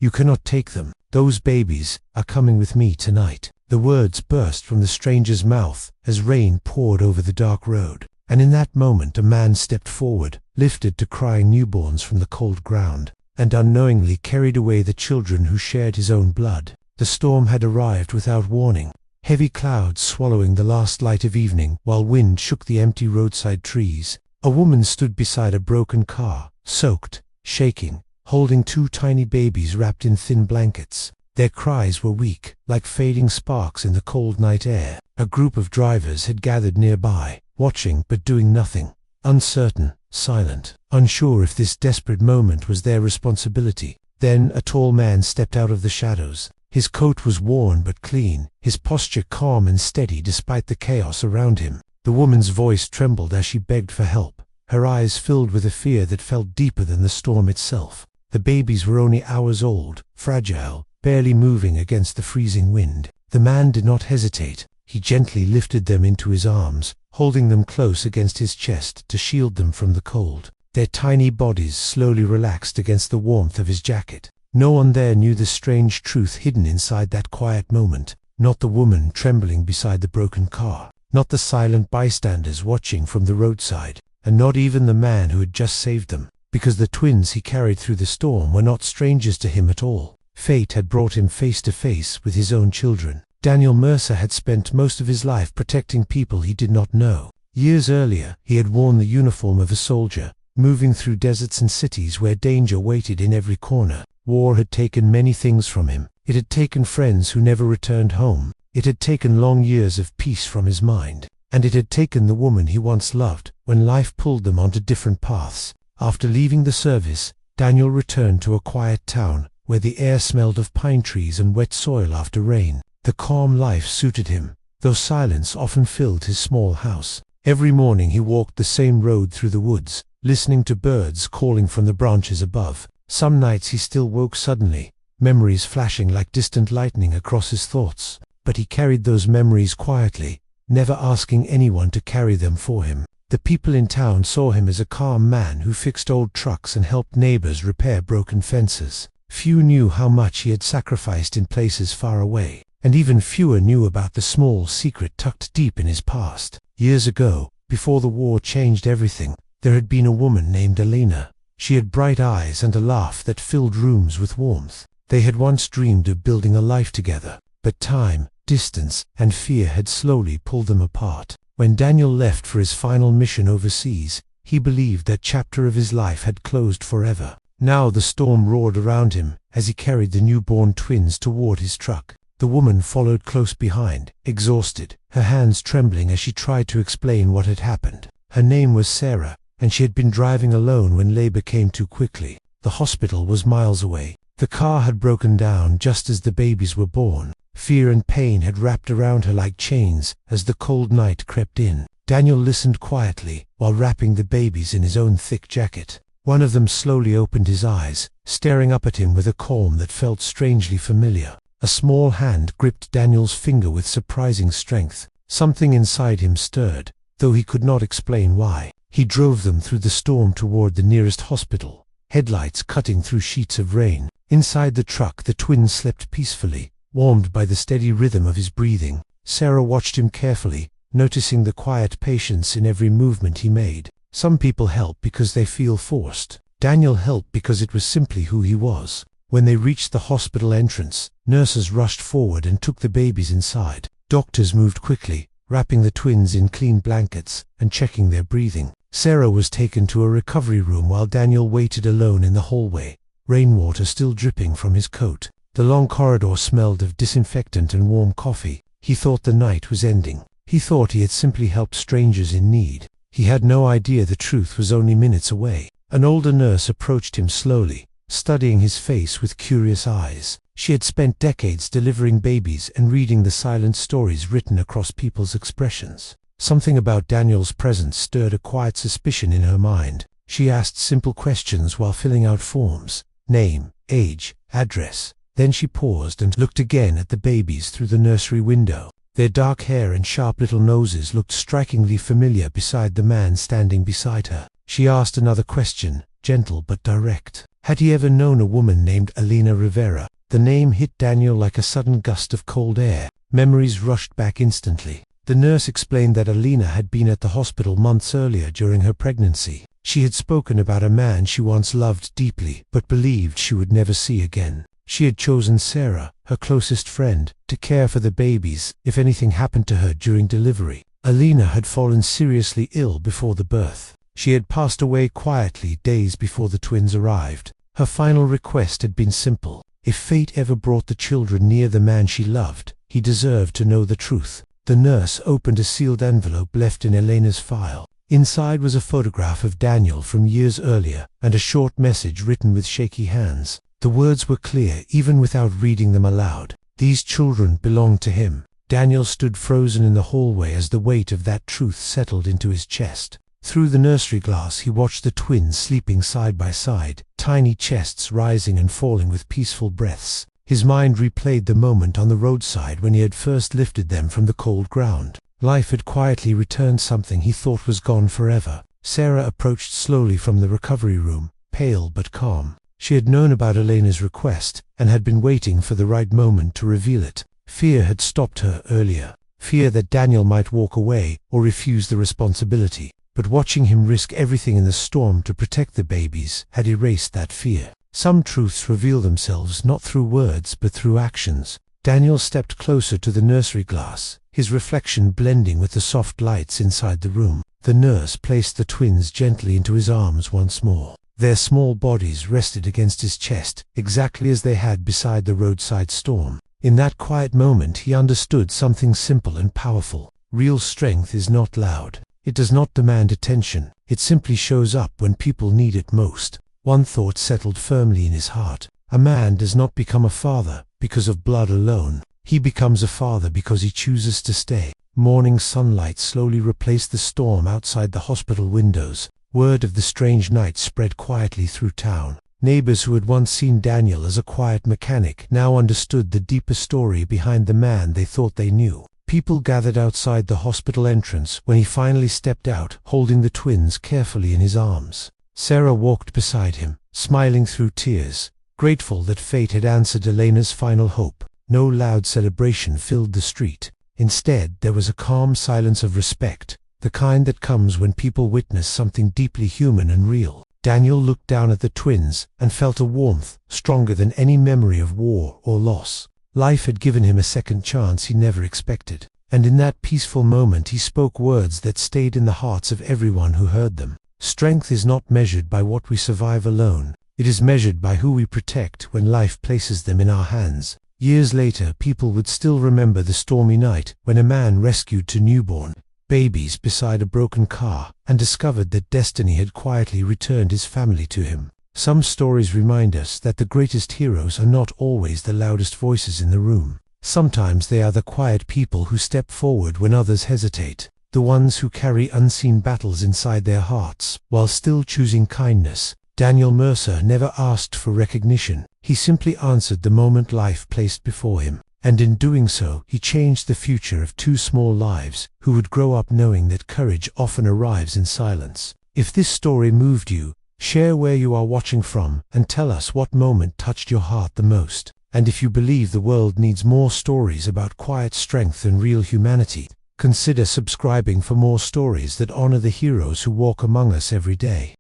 "You cannot take them. Those babies are coming with me tonight." The words burst from the stranger's mouth as rain poured over the dark road. And in that moment a man stepped forward, lifted to crying newborns from the cold ground, and unknowingly carried away the children who shared his own blood. The storm had arrived without warning, heavy clouds swallowing the last light of evening while wind shook the empty roadside trees. A woman stood beside a broken car, soaked, shaking, holding two tiny babies wrapped in thin blankets. Their cries were weak, like fading sparks in the cold night air. A group of drivers had gathered nearby, watching but doing nothing, uncertain, silent, unsure if this desperate moment was their responsibility. Then a tall man stepped out of the shadows. His coat was worn but clean, his posture calm and steady despite the chaos around him. The woman's voice trembled as she begged for help, her eyes filled with a fear that felt deeper than the storm itself. The babies were only hours old, fragile, barely moving against the freezing wind. The man did not hesitate. He gently lifted them into his arms, holding them close against his chest to shield them from the cold. Their tiny bodies slowly relaxed against the warmth of his jacket. No one there knew the strange truth hidden inside that quiet moment. Not the woman trembling beside the broken car, not the silent bystanders watching from the roadside, and not even the man who had just saved them, because the twins he carried through the storm were not strangers to him at all. Fate had brought him face to face with his own children. Daniel Mercer had spent most of his life protecting people he did not know. Years earlier, he had worn the uniform of a soldier, moving through deserts and cities where danger waited in every corner. War had taken many things from him. It had taken friends who never returned home. It had taken long years of peace from his mind. And it had taken the woman he once loved when life pulled them onto different paths. After leaving the service, Daniel returned to a quiet town where the air smelled of pine trees and wet soil after rain. The calm life suited him, though silence often filled his small house. Every morning he walked the same road through the woods, listening to birds calling from the branches above. Some nights he still woke suddenly, memories flashing like distant lightning across his thoughts. But he carried those memories quietly, never asking anyone to carry them for him. The people in town saw him as a calm man who fixed old trucks and helped neighbors repair broken fences. Few knew how much he had sacrificed in places far away, and even fewer knew about the small secret tucked deep in his past. Years ago, before the war changed everything, there had been a woman named Elena. She had bright eyes and a laugh that filled rooms with warmth. They had once dreamed of building a life together, but time, distance, and fear had slowly pulled them apart. When Daniel left for his final mission overseas, he believed that chapter of his life had closed forever. Now the storm roared around him as he carried the newborn twins toward his truck. The woman followed close behind, exhausted, her hands trembling as she tried to explain what had happened. Her name was Sarah, and she had been driving alone when labor came too quickly. The hospital was miles away. The car had broken down just as the babies were born. Fear and pain had wrapped around her like chains as the cold night crept in. Daniel listened quietly while wrapping the babies in his own thick jacket. One of them slowly opened his eyes, staring up at him with a calm that felt strangely familiar. A small hand gripped Daniel's finger with surprising strength. Something inside him stirred, though he could not explain why. He drove them through the storm toward the nearest hospital, headlights cutting through sheets of rain. Inside the truck the twins slept peacefully, warmed by the steady rhythm of his breathing. Sarah watched him carefully, noticing the quiet patience in every movement he made. Some people help because they feel forced. Daniel helped because it was simply who he was. When they reached the hospital entrance, nurses rushed forward and took the babies inside. Doctors moved quickly, wrapping the twins in clean blankets and checking their breathing. Sarah was taken to a recovery room while Daniel waited alone in the hallway, rainwater still dripping from his coat. The long corridor smelled of disinfectant and warm coffee. He thought the night was ending. He thought he had simply helped strangers in need. He had no idea the truth was only minutes away. An older nurse approached him slowly, studying his face with curious eyes. She had spent decades delivering babies and reading the silent stories written across people's expressions. Something about Daniel's presence stirred a quiet suspicion in her mind. She asked simple questions while filling out forms: name, age, address. Then she paused and looked again at the babies through the nursery window. Their dark hair and sharp little noses looked strikingly familiar beside the man standing beside her. She asked another question, gentle but direct. Had he ever known a woman named Elena Rivera? The name hit Daniel like a sudden gust of cold air. Memories rushed back instantly. The nurse explained that Elena had been at the hospital months earlier during her pregnancy. She had spoken about a man she once loved deeply, but believed she would never see again. She had chosen Sarah, her closest friend, to care for the babies if anything happened to her during delivery. Elena had fallen seriously ill before the birth. She had passed away quietly days before the twins arrived. Her final request had been simple. If fate ever brought the children near the man she loved, he deserved to know the truth. The nurse opened a sealed envelope left in Elena's file. Inside was a photograph of Daniel from years earlier, and a short message written with shaky hands. The words were clear even without reading them aloud. These children belonged to him. Daniel stood frozen in the hallway as the weight of that truth settled into his chest. Through the nursery glass he watched the twins sleeping side by side, tiny chests rising and falling with peaceful breaths. His mind replayed the moment on the roadside when he had first lifted them from the cold ground. Life had quietly returned something he thought was gone forever. Sarah approached slowly from the recovery room, pale but calm. She had known about Elena's request, and had been waiting for the right moment to reveal it. Fear had stopped her earlier. Fear that Daniel might walk away, or refuse the responsibility. But watching him risk everything in the storm to protect the babies had erased that fear. Some truths reveal themselves not through words but through actions. Daniel stepped closer to the nursery glass, his reflection blending with the soft lights inside the room. The nurse placed the twins gently into his arms once more. Their small bodies rested against his chest, exactly as they had beside the roadside storm. In that quiet moment he understood something simple and powerful. Real strength is not loud. It does not demand attention. It simply shows up when people need it most. One thought settled firmly in his heart. A man does not become a father because of blood alone. He becomes a father because he chooses to stay. Morning sunlight slowly replaced the storm outside the hospital windows. Word of the strange night spread quietly through town. Neighbors who had once seen Daniel as a quiet mechanic now understood the deeper story behind the man they thought they knew. People gathered outside the hospital entrance when he finally stepped out, holding the twins carefully in his arms. Sarah walked beside him, smiling through tears, grateful that fate had answered Elena's final hope. No loud celebration filled the street. Instead, there was a calm silence of respect, the kind that comes when people witness something deeply human and real. Daniel looked down at the twins and felt a warmth stronger than any memory of war or loss. Life had given him a second chance he never expected, and in that peaceful moment he spoke words that stayed in the hearts of everyone who heard them. Strength is not measured by what we survive alone. It is measured by who we protect when life places them in our hands. Years later, people would still remember the stormy night when a man rescued two newborn babies beside a broken car and discovered that destiny had quietly returned his family to him. Some stories remind us that the greatest heroes are not always the loudest voices in the room. Sometimes they are the quiet people who step forward when others hesitate, the ones who carry unseen battles inside their hearts while still choosing kindness. Daniel Mercer never asked for recognition. He simply answered the moment life placed before him, and in doing so, he changed the future of two small lives who would grow up knowing that courage often arrives in silence. If this story moved you, share where you are watching from and tell us what moment touched your heart the most. And if you believe the world needs more stories about quiet strength and real humanity, consider subscribing for more stories that honor the heroes who walk among us every day.